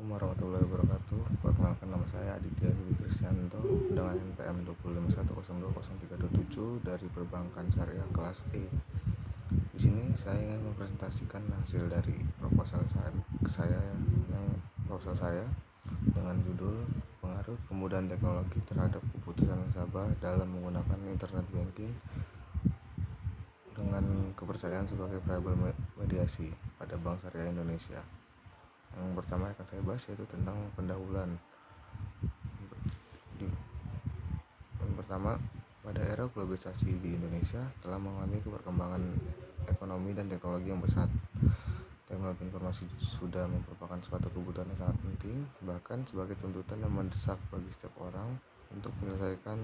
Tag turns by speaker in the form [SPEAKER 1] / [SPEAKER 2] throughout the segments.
[SPEAKER 1] Assalamualaikum warahmatullahi wabarakatuh. Perkenalkan, nama saya Aditya Dwi Kristianto dengan NPM 251020327 dari Perbankan Syariah kelas E. Di sini saya ingin mempresentasikan hasil dari proposal saya dengan judul pengaruh kemudahan teknologi terhadap keputusan nasabah dalam menggunakan internet banking dengan kepercayaan sebagai variabel mediasi pada Bank Syariah Indonesia. Yang pertama akan saya bahas yaitu tentang pendahuluan. Yang pertama, pada era globalisasi di Indonesia telah mengalami perkembangan ekonomi dan teknologi yang pesat. Teknologi informasi sudah merupakan suatu kebutuhan yang sangat penting, bahkan sebagai tuntutan yang mendesak bagi setiap orang untuk menyelesaikan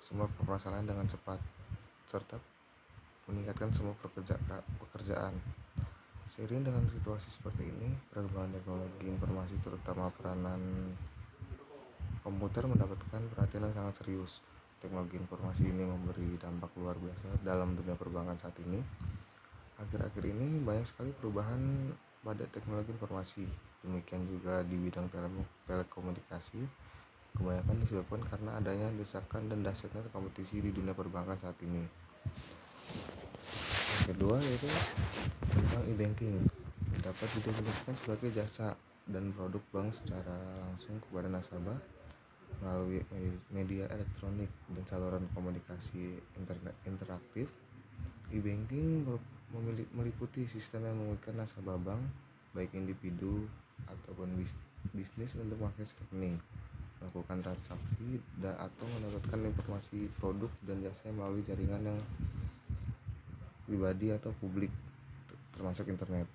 [SPEAKER 1] semua permasalahan dengan cepat, serta meningkatkan semua pekerjaan. Seiring dengan situasi seperti ini, perkembangan teknologi informasi terutama peranan komputer mendapatkan perhatian yang sangat serius. Teknologi informasi ini memberi dampak luar biasa dalam dunia perbankan saat ini. Akhir-akhir ini banyak sekali perubahan pada teknologi informasi. Demikian juga di bidang telekomunikasi. Kebanyakan disebabkan karena adanya desakan dan dahsyatnya kompetisi di dunia perbankan saat ini. Yang kedua yaitu tentang e-banking. Dapat didefinisikan sebagai jasa dan produk bank secara langsung kepada nasabah melalui media elektronik dan saluran komunikasi internet interaktif. E-banking meliputi sistem yang memungkinkan nasabah bank, baik individu ataupun bisnis, untuk mengakses rekening, melakukan transaksi atau mendapatkan informasi produk dan jasa melalui jaringan yang pribadi atau publik, termasuk internet.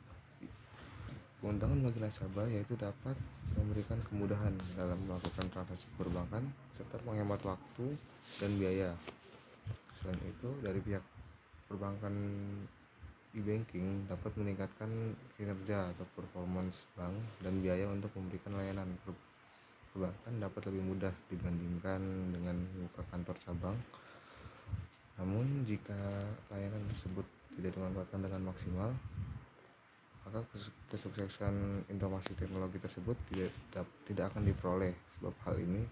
[SPEAKER 1] Keuntungan bagi nasabah yaitu dapat memberikan kemudahan dalam melakukan transaksi perbankan serta menghemat waktu dan biaya. Selain itu, dari pihak perbankan, e-banking dapat meningkatkan kinerja atau performance bank dan biaya untuk memberikan layanan perbankan dapat lebih mudah dibandingkan dengan membuka kantor cabang. Namun, jika layanan tersebut tidak dimanfaatkan dengan maksimal, maka kesuksesan informasi teknologi tersebut tidak akan diperoleh, sebab hal ini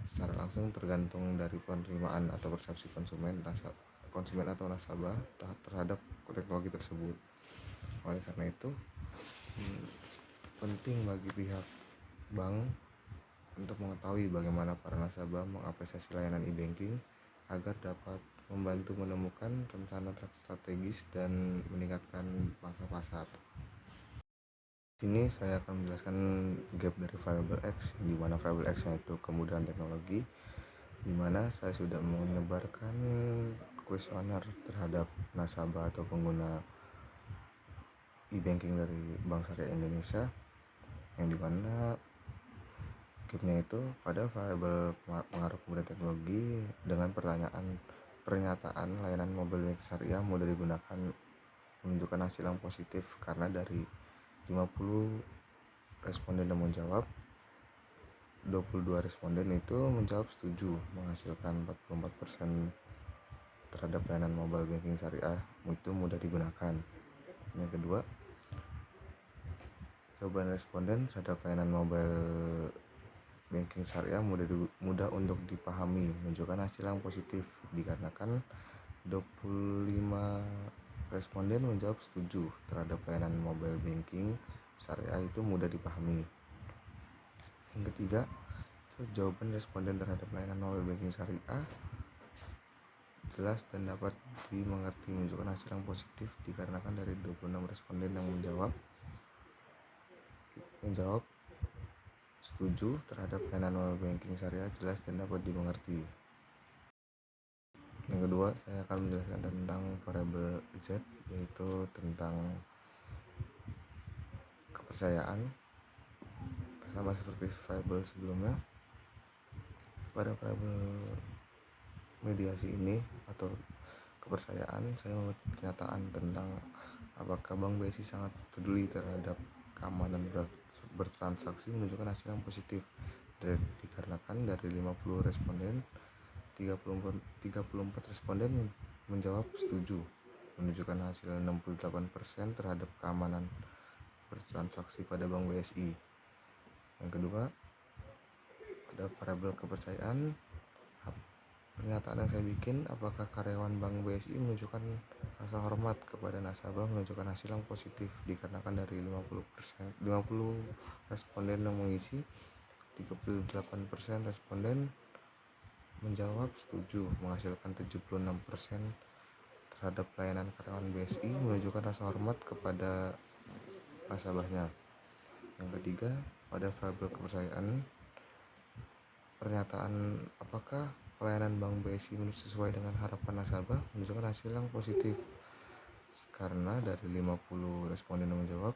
[SPEAKER 1] secara langsung tergantung dari penerimaan atau persepsi konsumen atau nasabah terhadap teknologi tersebut. Oleh karena itu, penting bagi pihak bank untuk mengetahui bagaimana para nasabah mengapresiasi layanan e-banking agar dapat membantu menemukan rencana strategis dan meningkatkan pangsa pasar. Di sini saya akan menjelaskan gap dari variable X, di mana variable X yaitu kemudahan teknologi, di mana saya sudah menyebarkan kuesioner terhadap nasabah atau pengguna e-banking dari Bank Syariah Indonesia, yang dimana gapnya itu pada variabel pengaruh kemudahan teknologi dengan pernyataan layanan mobile banking syariah mudah digunakan menunjukkan hasil yang positif, karena dari 50 responden yang menjawab, 22 responden itu menjawab setuju, menghasilkan 44% terhadap layanan mobile banking syariah itu mudah digunakan. Yang kedua, jawaban responden terhadap layanan mobile banking syariah mudah untuk dipahami, menunjukkan hasil yang positif dikarenakan 25 responden menjawab setuju terhadap layanan mobile banking syariah itu mudah dipahami. Yang ketiga, jawaban responden terhadap layanan mobile banking syariah jelas dan dapat dimengerti, menunjukkan hasil yang positif dikarenakan dari 26 responden yang menjawab setuju terhadap layanan mobile banking syariah jelas dan dapat dimengerti. Yang kedua, saya akan menjelaskan tentang variabel Z, yaitu tentang kepercayaan. Sama seperti variabel sebelumnya, pada variabel mediasi ini atau kepercayaan, saya membuat pernyataan tentang apakah Bank BSI sangat peduli terhadap keamanan bertransaksi, menunjukkan hasil yang positif dikarenakan dari 50 responden 34 responden menjawab setuju, menunjukkan hasil 68% terhadap keamanan bertransaksi pada Bank BSI. Yang kedua, pada variabel kepercayaan, pernyataan yang saya bikin, apakah karyawan Bank BSI menunjukkan rasa hormat kepada nasabah, menunjukkan hasil yang positif, dikarenakan dari 50 responden yang mengisi, 38% responden menjawab setuju, menghasilkan 76% terhadap pelayanan karyawan BSI menunjukkan rasa hormat kepada nasabahnya. Yang ketiga, pada variabel kepercayaan, pernyataan apakah pelayanan Bank BSI sesuai dengan harapan nasabah menunjukkan hasil yang positif, karena dari 50 responden yang menjawab,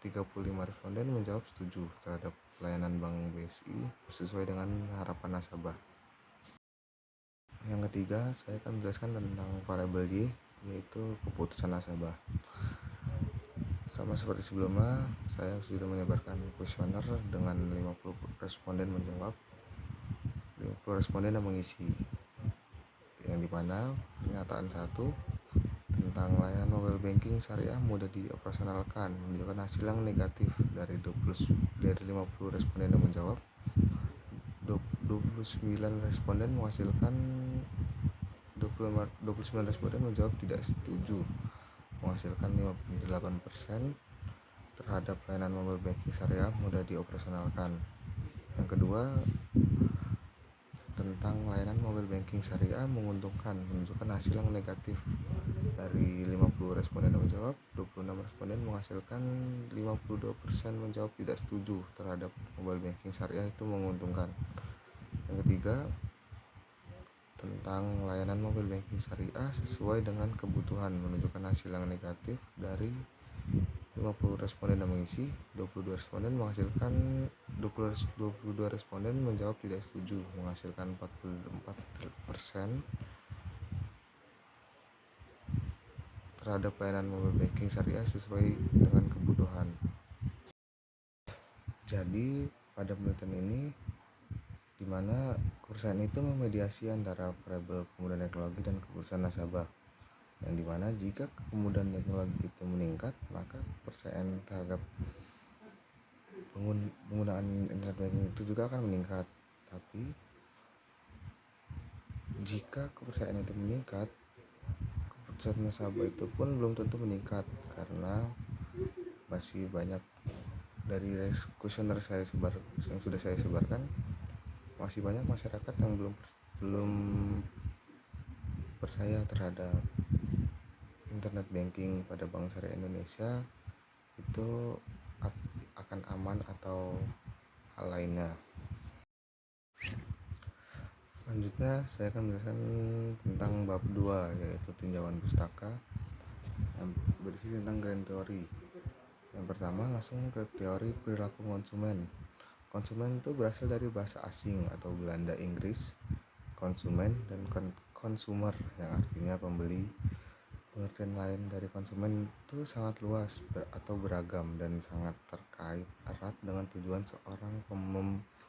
[SPEAKER 1] 35 responden menjawab setuju terhadap pelayanan Bank BSI sesuai dengan harapan nasabah. Yang ketiga, saya akan menjelaskan tentang variabel Y, yaitu keputusan nasabah. Sama seperti sebelumnya, saya sudah menyebarkan kuesioner dengan 50 responden menjawab, 50 responden yang mengisi, yang dimana pernyataan 1 tentang layanan mobile banking syariah mudah dioperasionalkan menunjukkan hasil yang negatif. Dari 50 responden yang menjawab, 29 responden menghasilkan 29 responden menjawab tidak setuju, menghasilkan 58% terhadap layanan mobile banking syariah mudah dioperasionalkan. Yang kedua, tentang layanan mobile banking syariah menguntungkan menunjukkan hasil yang negatif. Dari 50 responden yang menjawab, 26 responden menghasilkan 52% menjawab tidak setuju terhadap mobile banking syariah itu menguntungkan. Yang ketiga, tentang layanan mobile banking syariah sesuai dengan kebutuhan menunjukkan hasil yang negatif. Dari 50 responden yang mengisi, 22 responden menghasilkan 22 responden menjawab tidak setuju, menghasilkan 44% terhadap layanan mobile banking syariah sesuai dengan kebutuhan. Jadi pada penelitian ini, di mana perusahaan itu memediasi antara variabel kemudahan teknologi dan keputusan nasabah, yang dimana jika kemudahan teknologi itu meningkat, maka kepercayaan terhadap penggunaan internet banking itu juga akan meningkat. Tapi jika kepercayaan itu meningkat, keputusan nasabah itu pun belum tentu meningkat, karena masih banyak dari kuesioner yang sudah saya sebarkan, masih banyak masyarakat yang belum percaya terhadap internet banking pada Bank Syariah Indonesia itu akan aman atau hal lainnya. Selanjutnya saya akan menjelaskan tentang bab 2, yaitu tinjauan pustaka, yang berisi tentang grand teori. Yang pertama, langsung ke teori perilaku konsumen. Konsumen itu berasal dari bahasa asing atau Belanda Inggris, konsumen dan consumer, yang artinya pembeli. Pengertian lain dari konsumen itu sangat luas atau beragam dan sangat terkait erat dengan tujuan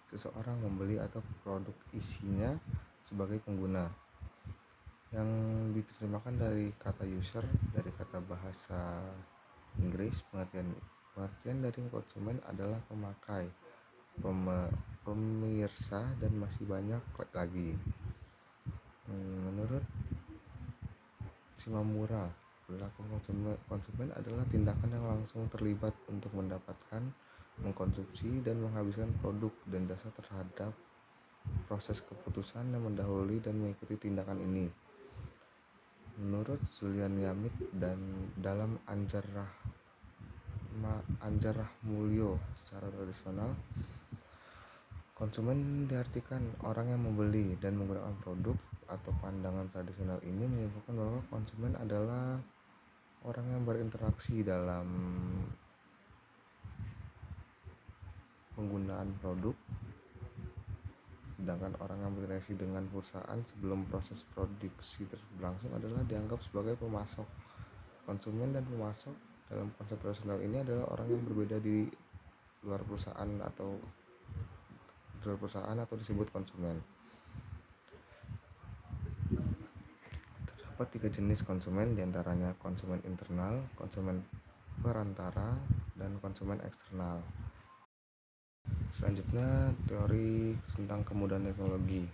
[SPEAKER 1] seseorang membeli atau produk isinya sebagai pengguna, yang diterjemahkan dari kata user dari kata bahasa Inggris. Pengertian dari konsumen adalah pemakai, pemirsa, dan masih banyak lagi. Menurut Shimamura, perilaku konsumen adalah tindakan yang langsung terlibat untuk mendapatkan, mengkonsumsi, dan menghabiskan produk dan jasa terhadap proses keputusan yang mendahului dan mengikuti tindakan ini. Menurut Julian Yamit dan dalam Anjar Rahmulyo, secara tradisional, konsumen diartikan orang yang membeli dan menggunakan produk. Atau pandangan tradisional ini menyebutkan bahwa konsumen adalah orang yang berinteraksi dalam penggunaan produk, sedangkan orang yang berinteraksi dengan perusahaan sebelum proses produksi berlangsung adalah dianggap sebagai pemasok. Konsumen dan pemasok dalam konsep tradisional ini adalah orang yang berbeda di luar perusahaan atau disebut konsumen. Terdapat 3 jenis konsumen, diantaranya konsumen internal, konsumen perantara, dan konsumen eksternal. Selanjutnya, teori tentang kemudahan teknologi.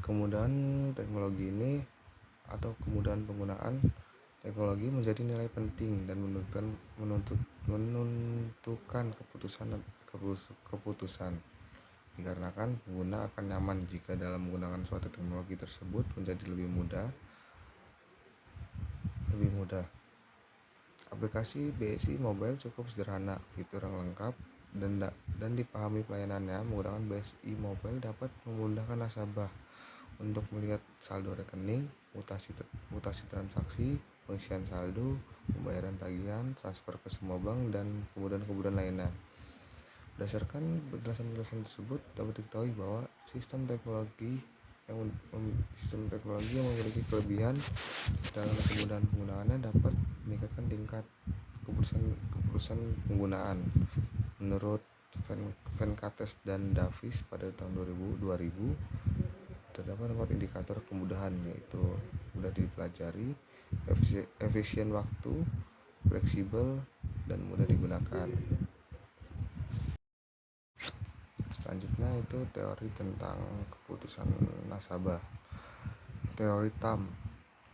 [SPEAKER 1] Kemudahan teknologi ini atau kemudahan penggunaan teknologi menjadi nilai penting dan menentukan keputusan dikarenakan pengguna akan nyaman jika dalam menggunakan suatu teknologi tersebut menjadi lebih mudah. Aplikasi BSI Mobile cukup sederhana, fitur yang lengkap, dan dipahami pelayanannya. Menggunakan BSI Mobile dapat memudahkan nasabah untuk melihat saldo rekening, mutasi transaksi, pengisian saldo, pembayaran tagihan, transfer ke semua bank, dan kemudahan-kemudahan lainnya. Berdasarkan penjelasan tersebut, dapat diketahui bahwa sistem teknologi yang memiliki kelebihan dalam kemudahan penggunaannya dapat meningkatkan tingkat kepuasan penggunaan. Menurut Venkatesh dan Davis pada tahun 2000, terdapat 4 indikator kemudahan, yaitu mudah dipelajari, efisien waktu, fleksibel, dan mudah digunakan. Selanjutnya itu teori tentang keputusan nasabah. Teori TAM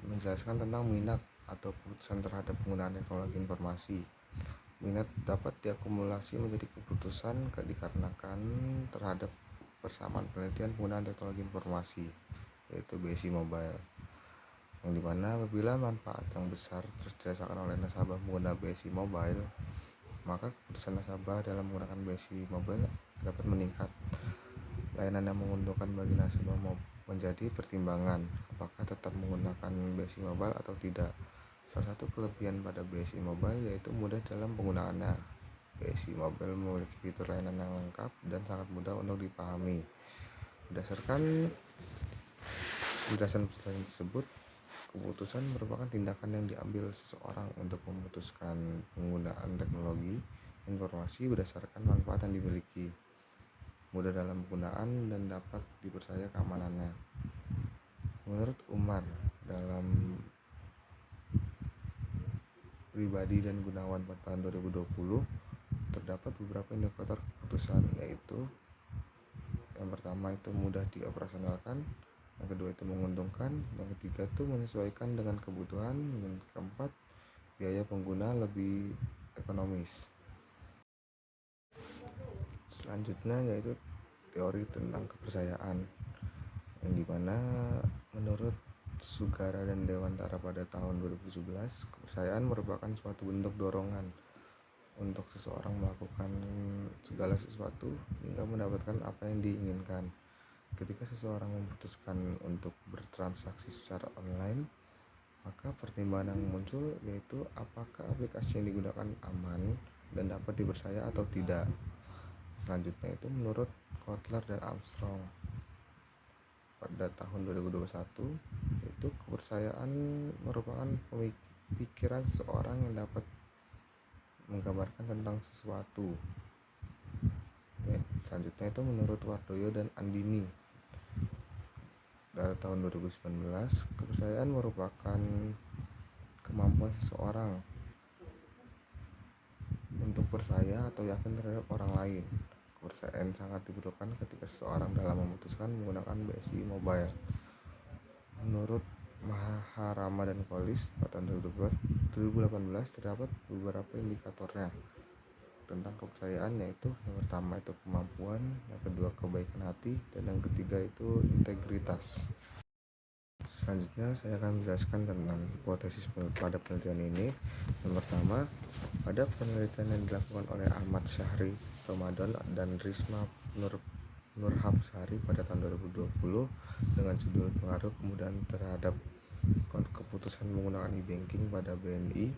[SPEAKER 1] menjelaskan tentang minat atau keputusan terhadap penggunaan teknologi informasi. Minat dapat diakumulasi menjadi keputusan dikarenakan terhadap persamaan penelitian penggunaan teknologi informasi, yaitu BSI Mobile, yang dimana apabila manfaat yang besar terus dirasakan oleh nasabah menggunakan BSI Mobile, maka keputusan nasabah dalam menggunakan BSI Mobile dapat meningkat. Layanan yang menguntungkan bagi nasabah menjadi pertimbangan apakah tetap menggunakan BSI Mobile atau tidak. Salah satu kelebihan pada BSI Mobile yaitu mudah dalam penggunaannya. BSI Mobile memiliki fitur layanan yang lengkap dan sangat mudah untuk dipahami. Berdasarkan penjelasan tersebut, keputusan merupakan tindakan yang diambil seseorang untuk memutuskan penggunaan teknologi informasi berdasarkan manfaat yang dimiliki, mudah dalam penggunaan, dan dapat dipercaya keamanannya. Menurut Umar, dalam Pribadi dan Gunawan pada tahun 2020, terdapat beberapa indikator keputusan, yaitu yang pertama itu mudah dioperasionalkan, yang kedua itu menguntungkan, yang ketiga itu menyesuaikan dengan kebutuhan, dan keempat biaya pengguna lebih ekonomis. Selanjutnya yaitu teori tentang kepercayaan, yang dimana menurut Sugara dan Dewantara pada tahun 2017, kepercayaan merupakan suatu bentuk dorongan untuk seseorang melakukan segala sesuatu hingga mendapatkan apa yang diinginkan. Ketika seseorang memutuskan untuk bertransaksi secara online, maka pertimbangan yang muncul yaitu apakah aplikasi yang digunakan aman dan dapat dipercaya atau tidak. Selanjutnya itu menurut Kotler dan Armstrong pada tahun 2021, itu kepercayaan merupakan pemikiran seseorang yang dapat menggambarkan tentang sesuatu. Selanjutnya itu menurut Wardoyo dan Andini pada tahun 2019, kepercayaan merupakan kemampuan seseorang untuk percaya atau yakin terhadap orang lain. Kepercayaan sangat diperlukan ketika seseorang dalam memutuskan menggunakan BSI Mobile. Menurut Maharama dan Collis pada tahun 2018, terdapat beberapa indikatornya tentang kepercayaan, yaitu yang pertama itu kemampuan, yang kedua kebaikan hati, dan yang ketiga itu integritas. Selanjutnya saya akan menjelaskan tentang hipotesis pada penelitian ini. Yang pertama, pada penelitian yang dilakukan oleh Ahmad Syahri Ramadan dan Risma Nurhabsari pada tahun 2020 dengan judul pengaruh kemudahan terhadap keputusan menggunakan e-banking pada BNI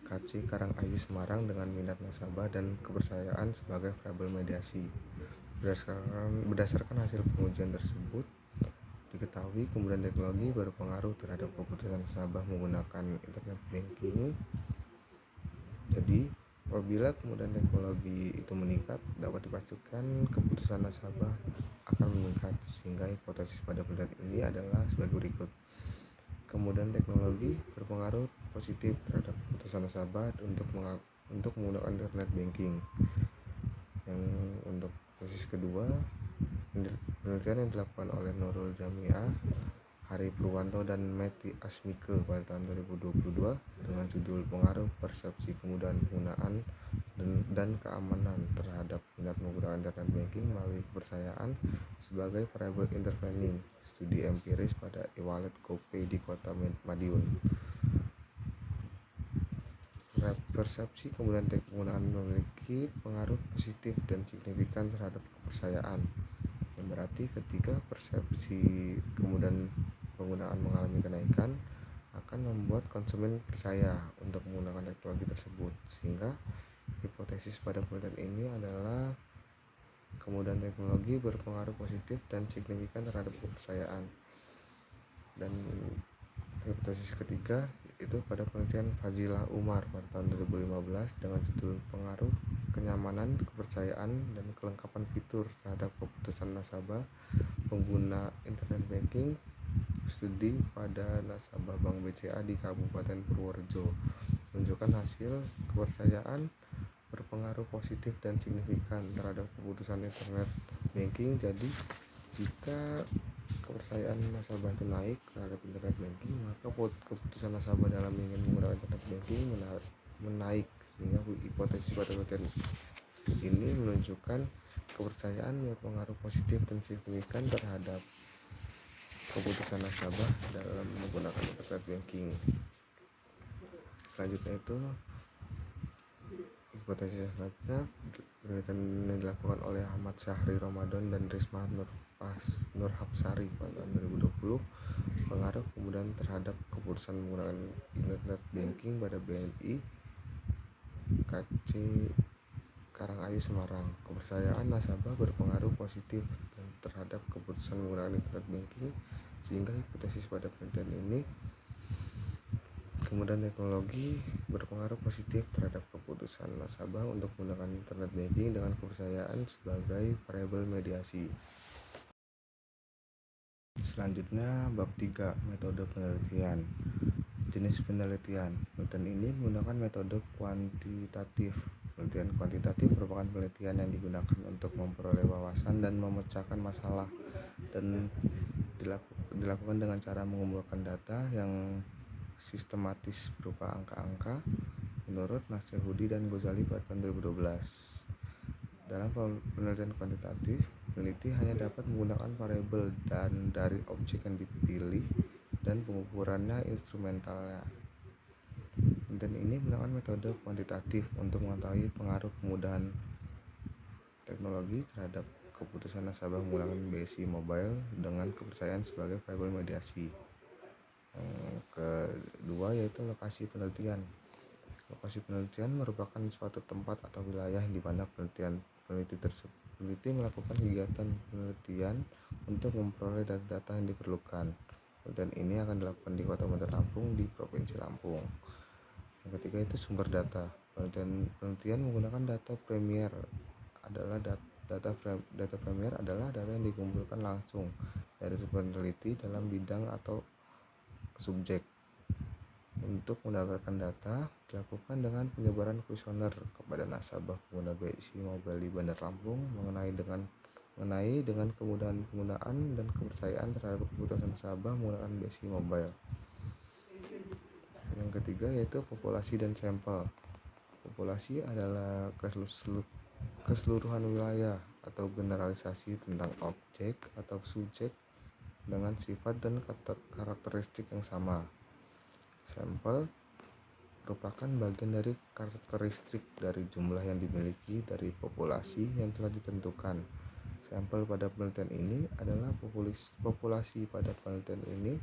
[SPEAKER 1] KC Karangayu Semarang dengan minat nasabah dan kepercayaan sebagai variabel mediasi. Berdasarkan hasil pengujian tersebut, diketahui kemudahan teknologi berpengaruh terhadap keputusan nasabah menggunakan internet banking. Jadi, apabila kemudahan teknologi itu meningkat, dapat dipastikan keputusan nasabah akan meningkat, sehingga hipotesis pada penelitian ini adalah sebagai berikut. Kemudahan teknologi berpengaruh positif terhadap keputusan nasabah untuk untuk menggunakan internet banking. Yang untuk tesis kedua, penelitian yang dilakukan oleh Nurul Jamiah, Hari Purwanto dan Meti Asmike pada tahun 2022 dengan judul Pengaruh Persepsi Kemudahan Penggunaan dan Keamanan terhadap minat menggunakan internet banking melalui kepercayaan sebagai variabel intervening, studi empiris pada e-wallet GoPay di kota Madiun. Persepsi kemudahan penggunaan memiliki pengaruh positif dan signifikan terhadap kepercayaan, yang berarti ketika persepsi kemudahan penggunaan mengalami kenaikan akan membuat konsumen percaya untuk menggunakan teknologi tersebut, sehingga hipotesis pada penelitian ini adalah kemudahan teknologi berpengaruh positif dan signifikan terhadap kepercayaan. Dan hipotesis ketiga itu pada penelitian Fazilah Umar pada tahun 2015 dengan judul Pengaruh Kenyamanan, Kepercayaan, dan Kelengkapan Fitur terhadap Keputusan Nasabah Pengguna Internet Banking, studi pada nasabah Bank BCA di Kabupaten Purworejo, menunjukkan hasil kepercayaan berpengaruh positif dan signifikan terhadap keputusan internet banking. Jadi jika kepercayaan nasabah itu naik terhadap internet banking, maka keputusan nasabah dalam ingin menggunakan internet banking menaik, sehingga hipotesis pada penelitian ini menunjukkan kepercayaan berpengaruh positif dan signifikan terhadap keputusan nasabah dalam menggunakan internet banking. Selanjutnya itu hipotesis selanjutnya, penelitian yang dilakukan oleh Ahmad Syahri Ramadan dan Risma Nurhapsari pada tahun 2020, pengaruh kemudian terhadap keputusan menggunakan internet banking pada BNI KC Karangayu Semarang. Kepercayaan nasabah berpengaruh positif terhadap keputusan menggunakan internet banking, sehingga hipotesis pada penelitian ini kemudian teknologi berpengaruh positif terhadap keputusan nasabah untuk menggunakan internet banking dengan kepercayaan sebagai variabel mediasi. Selanjutnya bab 3, metode penelitian. Jenis penelitian. Penelitian ini menggunakan metode kuantitatif. Penelitian kuantitatif merupakan penelitian yang digunakan untuk memperoleh wawasan dan memecahkan masalah, dan dilakukan dengan cara mengumpulkan data yang sistematis berupa angka-angka menurut Nasyahudi dan Ghazali pada tahun 2012. Dalam penelitian kuantitatif, peneliti hanya dapat menggunakan variabel dan dari objek yang dipilih dan pengukurannya instrumentalnya. Penelitian ini menggunakan metode kuantitatif untuk mengetahui pengaruh kemudahan teknologi terhadap keputusan nasabah menggunakan BSI Mobile dengan kepercayaan sebagai variabel mediasi. Yang kedua yaitu lokasi penelitian. Lokasi penelitian merupakan suatu tempat atau wilayah di mana peneliti melakukan kegiatan penelitian untuk memperoleh data-data yang diperlukan. Penelitian ini akan dilakukan di Kota Bandar Lampung di Provinsi Lampung. Yang ketiga itu sumber data. Penelitian menggunakan data premier adalah data premier adalah data yang dikumpulkan langsung dari peneliti dalam bidang atau subjek. Untuk mendapatkan data dilakukan dengan penyebaran kuesioner kepada nasabah pengguna BSI Mobile di Bandar Lampung mengenai dengan kemudahan penggunaan dan kepercayaan terhadap keputusan nasabah menggunakan BSI Mobile. Yang ketiga yaitu populasi dan sampel. Populasi adalah keseluruhan wilayah atau generalisasi tentang objek atau subjek dengan sifat dan karakteristik yang sama. Sampel merupakan bagian dari karakteristik dari jumlah yang dimiliki dari populasi yang telah ditentukan. Sampel pada penelitian ini adalah populasi pada penelitian ini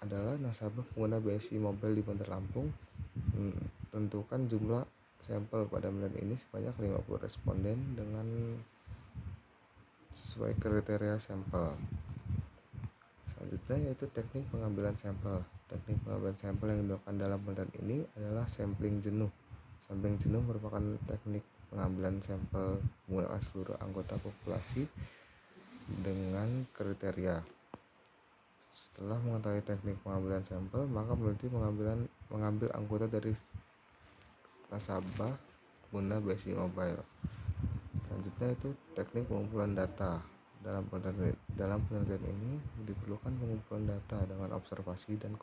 [SPEAKER 1] adalah nasabah pengguna BSI Mobile di Bandar Lampung. Tentukan jumlah sampel pada penelitian ini sebanyak 50 responden dengan sesuai kriteria sampel. Selanjutnya yaitu teknik pengambilan sampel. Teknik pengambilan sampel yang dilakukan dalam penelitian ini adalah sampling jenuh. Sampling jenuh merupakan teknik pengambilan sampel menggunakan seluruh anggota populasi dengan kriteria. Setelah mengetahui teknik pengambilan sampel, maka peneliti mengambil anggota dari nasabah guna BSI Mobile. Selanjutnya itu teknik pengumpulan data. Dalam penelitian ini diperlukan pengumpulan data dengan observasi dan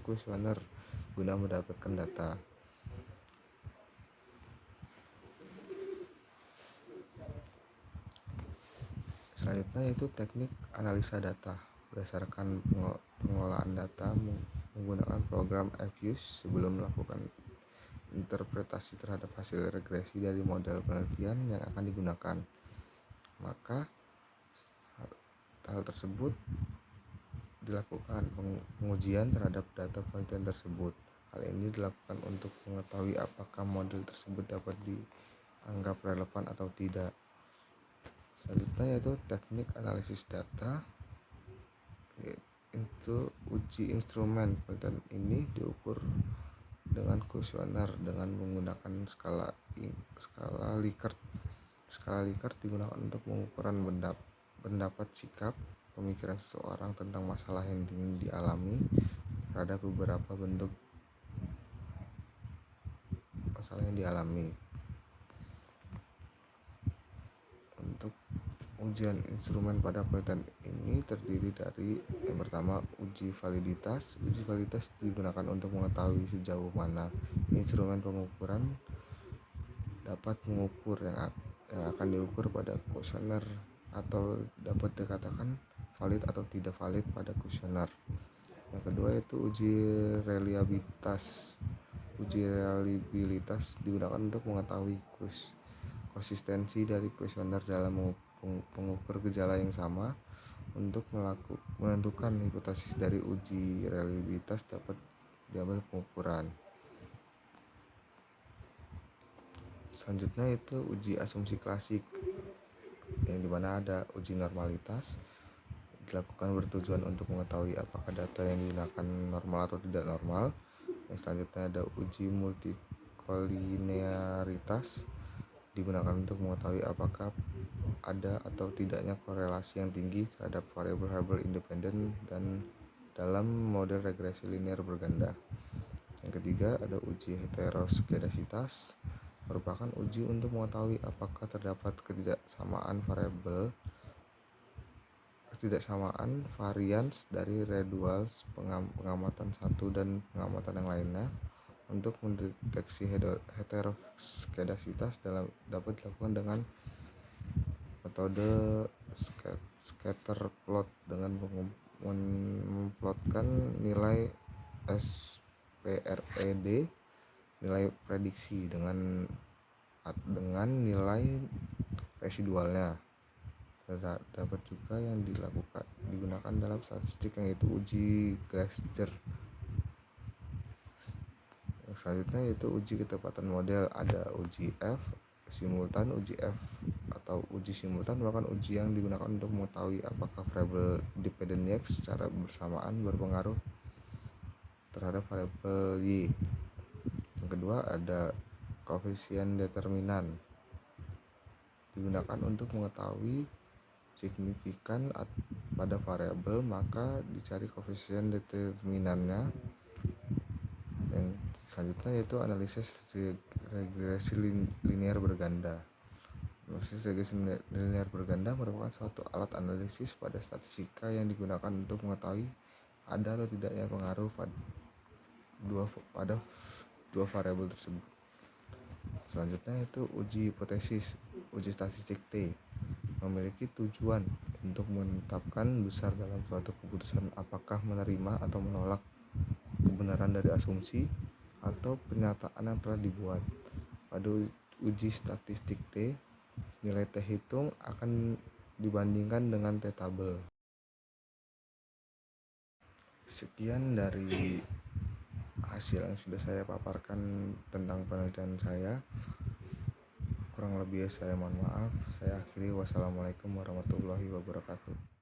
[SPEAKER 1] kuesioner guna mendapatkan data. Selanjutnya yaitu teknik analisa data. Berdasarkan pengolahan data menggunakan program FUSE sebelum melakukan interpretasi terhadap hasil regresi dari model penelitian yang akan digunakan. Maka hal tersebut dilakukan pengujian terhadap data penelitian tersebut. Hal ini dilakukan untuk mengetahui apakah model tersebut dapat dianggap relevan atau tidak. Selanjutnya yaitu teknik analisis data. Itu uji instrumen penelitian ini diukur dengan kuesioner dengan menggunakan skala Likert. Skala Likert digunakan untuk pengukuran pendapat, sikap, pemikiran seseorang tentang masalah yang ingin dialami terhadap beberapa bentuk masalah yang dialami. Untuk ujian instrumen pada penelitian ini terdiri dari yang pertama uji validitas. Uji validitas digunakan untuk mengetahui sejauh mana instrumen pengukuran dapat mengukur yang akan diukur pada kuesioner atau dapat dikatakan valid atau tidak valid pada kuesioner. Yang kedua itu uji reliabilitas. Uji reliabilitas digunakan untuk mengetahui konsistensi dari kuesioner dalam mengukur gejala yang sama. Untuk menentukan hipotesis dari uji reliabilitas dapat diambil pengukuran. Selanjutnya itu uji asumsi klasik, yang dimana ada uji normalitas dilakukan bertujuan untuk mengetahui apakah data yang digunakan normal atau tidak normal. Yang selanjutnya ada uji multikolinearitas digunakan untuk mengetahui apakah ada atau tidaknya korelasi yang tinggi terhadap variabel-variabel independen dan dalam model regresi linear berganda. Yang ketiga ada uji heteroskedasitas, merupakan uji untuk mengetahui apakah terdapat ketidaksamaan varians dari residuals pengamatan satu dan pengamatan yang lainnya. Untuk mendeteksi heteroskedasitas dapat dilakukan dengan metode scatter plot dengan memplotkan nilai SPRED, nilai prediksi dengan nilai residualnya. Dapat juga yang digunakan dalam statistik, yaitu uji Gleiser. Selanjutnya yaitu uji ketepatan model. Ada uji F simultan. Uji F atau uji simultan merupakan uji yang digunakan untuk mengetahui apakah variabel dependent X secara bersamaan berpengaruh terhadap variabel Y. Yang kedua ada koefisien determinan, digunakan untuk mengetahui signifikan pada variabel, maka dicari koefisien determinannya. Yang selanjutnya yaitu analisis regresi linear berganda. Analisis regresi linear berganda merupakan suatu alat analisis pada statistika yang digunakan untuk mengetahui ada atau tidaknya pengaruh pada dua variabel tersebut. Selanjutnya itu uji hipotesis. Uji statistik T memiliki tujuan untuk menetapkan besar dalam suatu keputusan apakah menerima atau menolak kebenaran dari asumsi atau pernyataan yang telah dibuat. Pada uji statistik T, nilai T hitung akan dibandingkan dengan T tabel. Sekian dari hasil yang sudah saya paparkan tentang penelitian saya. Kurang lebih saya mohon maaf. Saya akhiri. Wassalamualaikum warahmatullahi wabarakatuh.